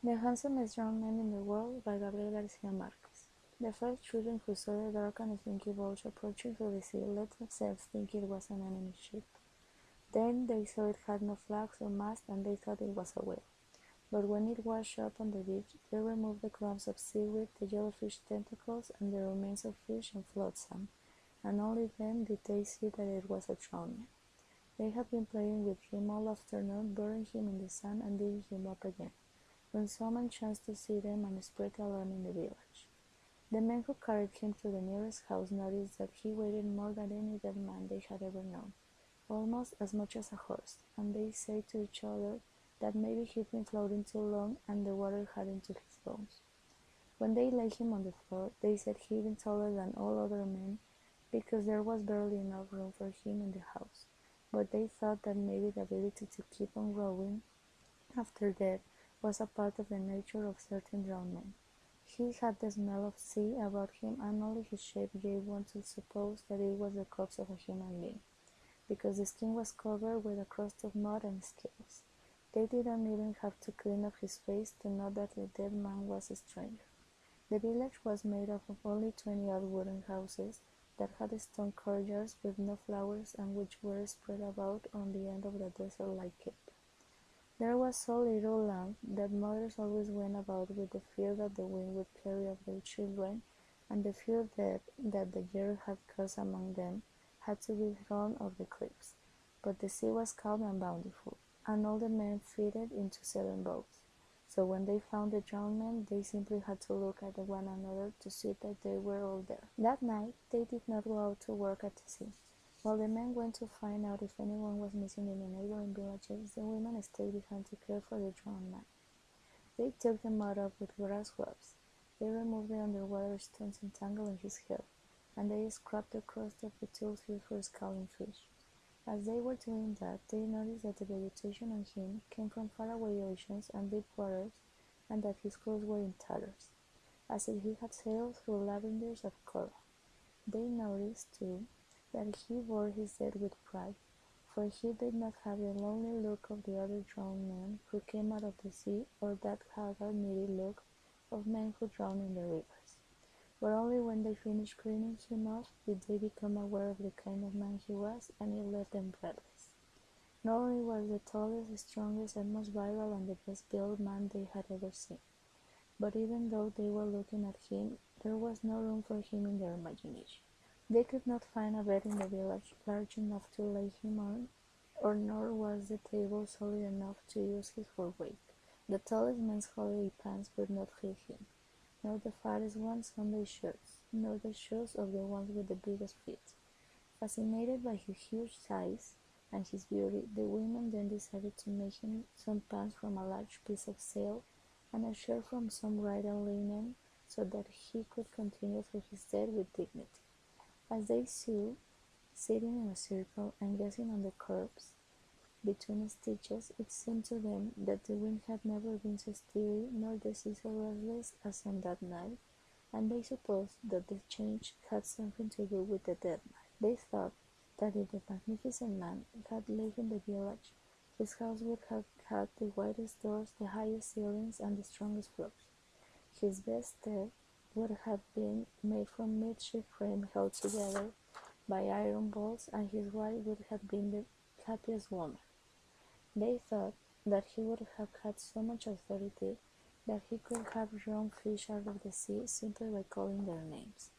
The Handsomest Drowned Man in the World by Gabriel García Marquez. The first children who saw the dark and slinky boat approaching through the sea let themselves think it was an enemy ship. Then they saw it had no flags or mast and they thought it was a whale. But when it washed up on the beach, they removed the clumps of seaweed, the jellyfish tentacles, and the remains of fish and flotsam, and only then did they see that it was a drowned man. They had been playing with him all afternoon, burying him in the sand and digging him up again, when someone chanced to see them and spread alarm in the village. The men who carried him to the nearest house noticed that he weighed more than any dead man they had ever known, almost as much as a horse, and they said to each other that maybe he'd been floating too long and the water had into his bones. When they laid him on the floor, they said he'd been taller than all other men because there was barely enough room for him in the house, but they thought that maybe the ability to keep on growing after death was a part of the nature of certain drowned men. He had the smell of sea about him, and only his shape gave one to suppose that it was the corpse of a human being, because the skin was covered with a crust of mud and scales. They didn't even have to clean up his face to know that the dead man was a stranger. The village was made up of only 20 odd wooden houses that had stone courtyards with no flowers and which were spread about on the end of the desert-like cape. There was so little land that mothers always went about with the fear that the wind would carry off their children, and the few dead that the year had caused among them had to be thrown off the cliffs. But the sea was calm and bountiful, and all the men fitted into 7 boats. So when they found the drowned men, they simply had to look at one another to see that they were all there. That night, they did not go out to work at the sea. While the men went to find out if anyone was missing in the neighboring villages, the women stayed behind to care for the drowned man. They took the mud up with grass webs. They removed the underwater stones entangled in his hair, and they scrubbed the crust of the tools used for scaling fish. As they were doing that, they noticed that the vegetation on him came from faraway oceans and deep waters, and that his clothes were in tatters, as if he had sailed through labyrinths of coral. They noticed, too, that he bore his death with pride, for he did not have the lonely look of the other drowned men who came out of the sea, or that haggard, needy look of men who drown in the rivers. But only when they finished cleaning him off did they become aware of the kind of man he was, and it left them breathless. Not only was the tallest, strongest, and most virile and the best-built man they had ever seen, but even though they were looking at him, there was no room for him in their imagination. They could not find a bed in the village large enough to lay him on, or nor was the table solid enough to use his for weight. The tallest man's holiday pants would not fit him, nor the fattest one's Sunday shirts, nor the shoes of the ones with the biggest feet. Fascinated by his huge size and his beauty, the women then decided to make him some pants from a large piece of sail and a shirt from some bridal linen, so that he could continue through his death with dignity. As they sewed, sitting in a circle and gazing on the corpse between stitches, it seemed to them that the wind had never been so steady nor the sea so restless as on that night, and they supposed that the change had something to do with the dead man. They thought that if the magnificent man had lived in the village, his house would have had the widest doors, the highest ceilings, and the strongest floors. His bedstead would have been made from midship frame held together by iron bolts, and his wife would have been the happiest woman. They thought that he would have had so much authority that he could have drawn fish out of the sea simply by calling their names,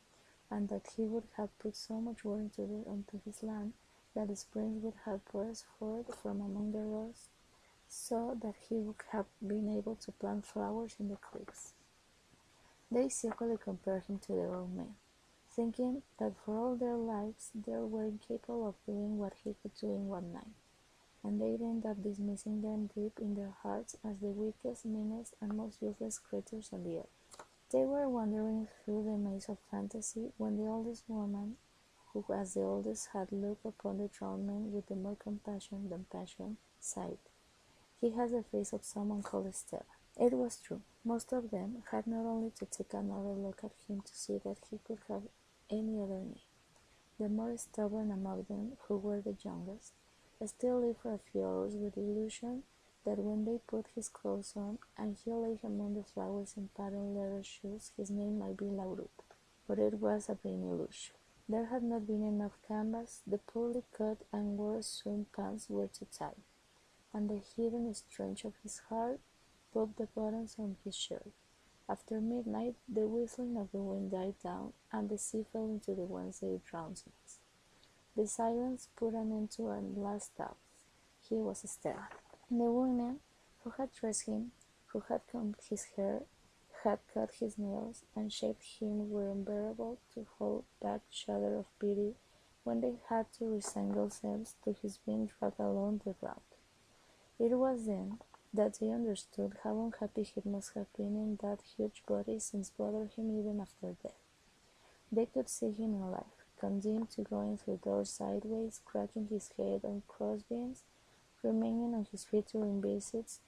and that he would have put so much water onto his land that the springs would have burst forth from among the rocks, so that he would have been able to plant flowers in the cliffs. They secretly compared him to their own men, thinking that for all their lives they were incapable of doing what he could do in one night, and they'd end up dismissing them deep in their hearts as the weakest, meanest, and most useless creatures on the earth. They were wandering through the maze of fantasy when the oldest woman, who as the oldest had looked upon the drowned man with more compassion than passion, sighed. He has the face of someone called Stella. It was true. Most of them had not only to take another look at him to see that he could have any other name. The more stubborn among them, who were the youngest, still lived for a few hours with the illusion that when they put his clothes on, and he lay among the flowers in patterned leather shoes, his name might be Laurut. But it was a vain illusion. There had not been enough canvas, the poorly cut and war-sewn pants were too tight, and the hidden strength of his heart popped the buttons on his shirt. After midnight, the whistling of the wind died down, and the sea fell into the Wednesday drowsiness. The silence put an end to our last doubts. He was Esteban. The women who had dressed him, who had combed his hair, had cut his nails, and shaped him were unbearable to hold back shudder of pity when they had to resign themselves to his being dragged along the ground. It was then that they understood how unhappy he must have been in that huge body since bothered him even after death. They could see him in life, condemned to going through doors sideways, cracking his head on crossbeams, remaining on his feet during visits,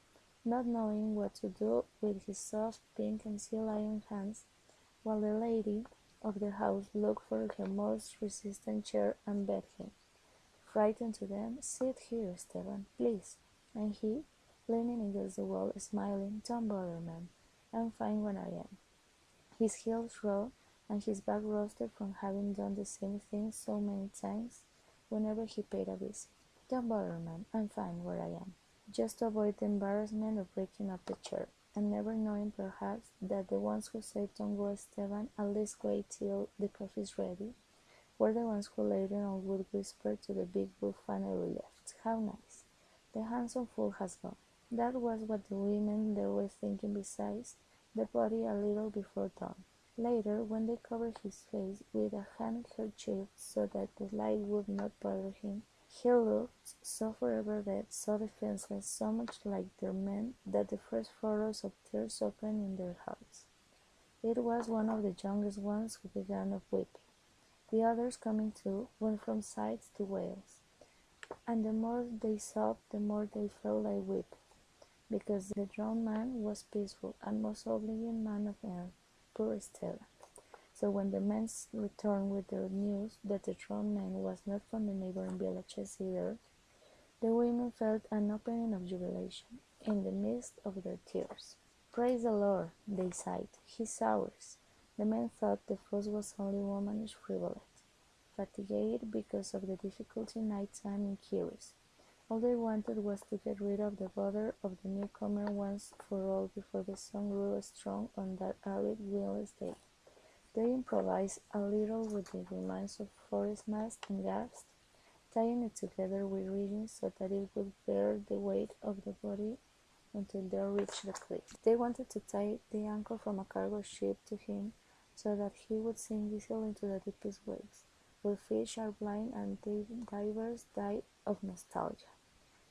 not knowing what to do with his soft, pink, and sea lion hands, while the lady of the house looked for her most resistant chair and begged him, frightened to them, "Sit here, Esteban, please." And he, leaning against the wall, smiling, "Don't bother, ma'am. I'm fine when I am." His heels raw and his back rusted from having done the same thing so many times whenever he paid a visit. "Don't bother, ma'am. I'm fine where I am." Just to avoid the embarrassment of breaking up the chair, and never knowing perhaps that the ones who said "Don't go, Esteban, at least wait till the coffee's ready," were the ones who later on would whisper to the big book finally left, "How nice. The handsome fool has gone." That was what the women there were thinking besides the body a little before dawn. Later, when they covered his face with a handkerchief so that the light would not bother him, he looked so forever dead, so defenseless, so much like their men, that the first furrows of tears opened in their hearts. It was one of the youngest ones who began of weeping. The others, coming too, went from sighs to wails, and the more they sobbed, the more they felt like weeping, because the drowned man was peaceful and most obliging man of earth, poor Esteban. So when the men returned with the news that the drowned man was not from the neighboring villages either, the women felt an opening of jubilation in the midst of their tears. "Praise the Lord," they sighed, "he's ours." The men thought the fuss was only womanish frivolity, fatigued because of the difficulty night-time in Kiris. All they wanted was to get rid of the bother of the newcomer once for all before the sun grew strong on that arid, windless day. They improvised a little with the remains of forest mast and gaffs, tying it together with rigging so that it would bear the weight of the body until they reached the cliff. They wanted to tie the anchor from a cargo ship to him so that he would sink easily into the deepest waves, where fish are blind and divers die of nostalgia,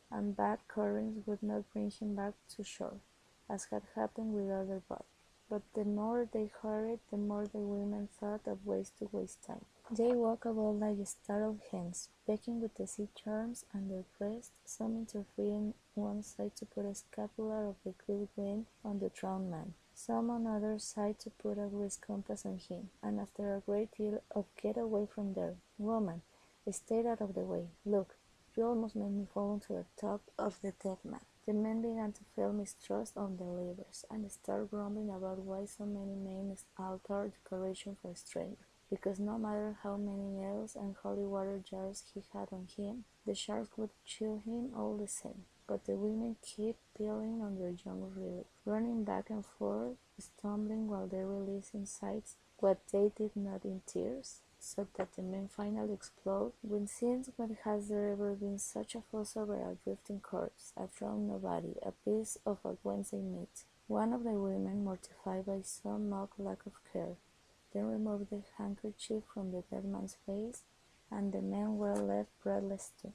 and bad currents would not bring him back to shore, as had happened with other bodies. But the more they hurried, the more the women thought of ways to waste time. They walked about like startled hens, pecking with the sea charms and their breast, some interfering one side to put a scapular of the good wind on the drowned man, some on other side to put a grease compass on him, and after a great deal of "Get away from there, woman, stay out of the way, look, you almost made me fall into the top of the dead man," the men began to feel mistrust of their leaders, and start grumbling about why so many men altered decoration for a stranger, because no matter how many nails and holy water jars he had on him, the sharks would chew him all the same. But the women kept peeling on their young relief, running back and forth, stumbling while they released in sighs what they did not in tears, so that the men finally explode, since when has there ever been such a fuss over a drifting corpse, a drowned nobody, a piece of a Wednesday meat? One of the women, mortified by some mock lack of care, then removed the handkerchief from the dead man's face, and the men were left breathless too.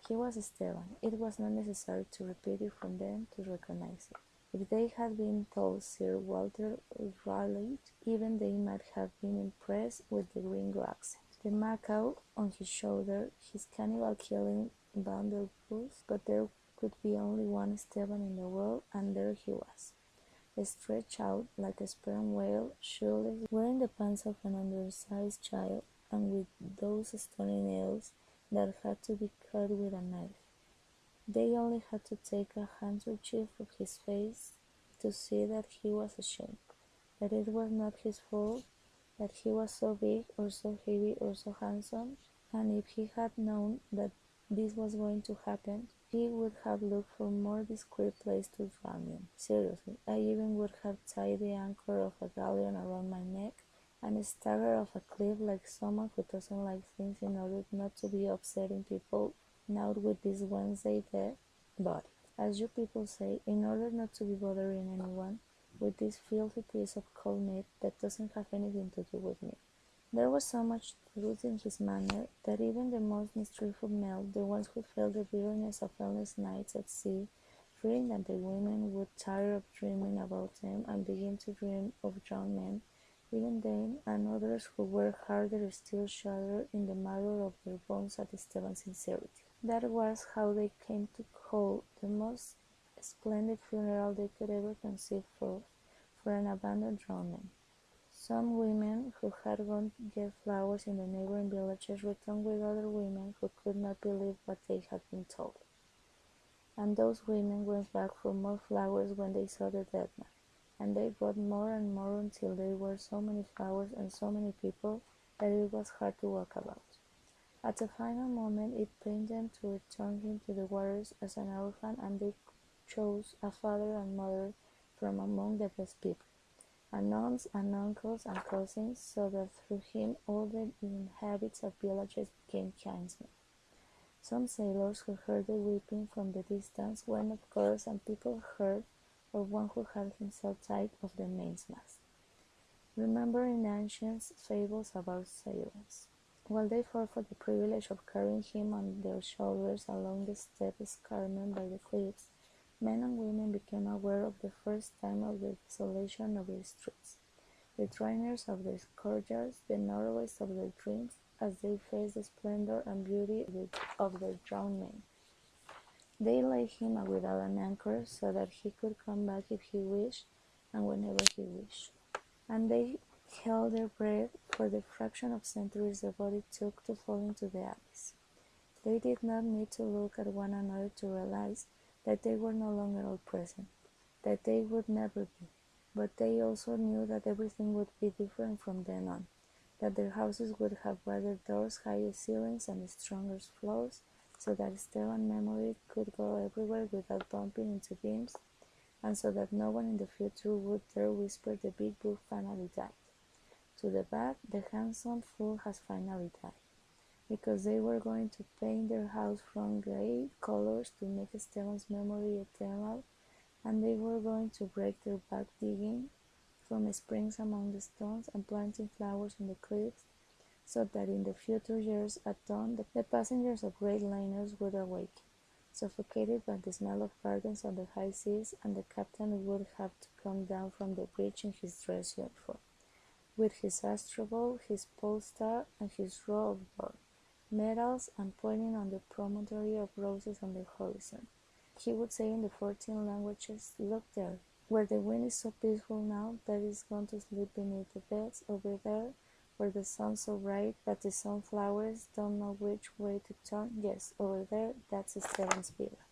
He was Esteban. It was not necessary to repeat it for them to recognize it. If they had been told Sir Walter Raleigh, even they might have been impressed with the gringo accent, the macaw on his shoulder, his cannibal-killing blunderbuss, but there could be only one Esteban in the world, and there he was, stretched out like a sperm whale, shoeless, wearing the pants of an undersized child, and with those stony nails that had to be cut with a knife. They only had to take a handkerchief off his face to see that he was ashamed, that it was not his fault, that he was so big or so heavy or so handsome, and if he had known that this was going to happen, he would have looked for a more discreet place to drown in. Seriously, I even would have tied the anchor of a galleon around my neck and staggered off a cliff like someone who doesn't like things in order not to be upsetting people now with this Wednesday dead body. As you people say, in order not to be bothering anyone with this filthy piece of cold meat that doesn't have anything to do with me. There was so much truth in his manner that even the most mischievous male, the ones who felt the bitterness of endless nights at sea, fearing that the women would tire of dreaming about them and begin to dream of drowned men, even them and others who were harder still shuddered in the marrow of their bones at Esteban's sincerity. That was how they came to call the most splendid funeral they could ever conceive for an abandoned drowned man. Some women who had gone to get flowers in the neighboring villages returned with other women who could not believe what they had been told. And those women went back for more flowers when they saw the dead man, and they brought more and more until there were so many flowers and so many people that it was hard to walk about. At the final moment it pained them to return him to the waters as an orphan, and they chose a father and mother from among the best people, and aunts and uncles and cousins, so that through him all the inhabitants of villages became kinsmen. Some sailors who heard the weeping from the distance went of course, and people heard of one who had himself tied of the mainmast, remembering ancient fables about sailors. While they fought for the privilege of carrying him on their shoulders along the steep escarpment by the cliffs, men and women became aware of the first time of the desolation of the streets, the dryness of their courtyards, the narrowness of their dreams, as they faced the splendor and beauty of their drowned men. They laid him without an anchor so that he could come back if he wished and whenever he wished. And they held their breath for the fraction of centuries the body took to fall into the abyss. They did not need to look at one another to realize that they were no longer all present, that they would never be, but they also knew that everything would be different from then on, that their houses would have wider doors, higher ceilings, and stronger floors, so that Esteban's memory could go everywhere without bumping into beams, and so that no one in the future would dare whisper the big book finally died. To the back, the handsome fool has finally died, because they were going to paint their house from gray colors to make Esteban's memory eternal, and they were going to break their back digging from springs among the stones and planting flowers on the cliffs, so that in the future years at dawn the passengers of great liners would awake, suffocated by the smell of gardens on the high seas, and the captain would have to come down from the bridge in his dress uniform, with his astrolabe, his pole star, and his row of medals, and pointing on the promontory of roses on the horizon. He would say in the 14 languages, "Look there, where the wind is so peaceful now that it's gone to sleep beneath the beds, over there, where the sun's so bright that the sunflowers don't know which way to turn, yes, over there, that's Esteban's villa."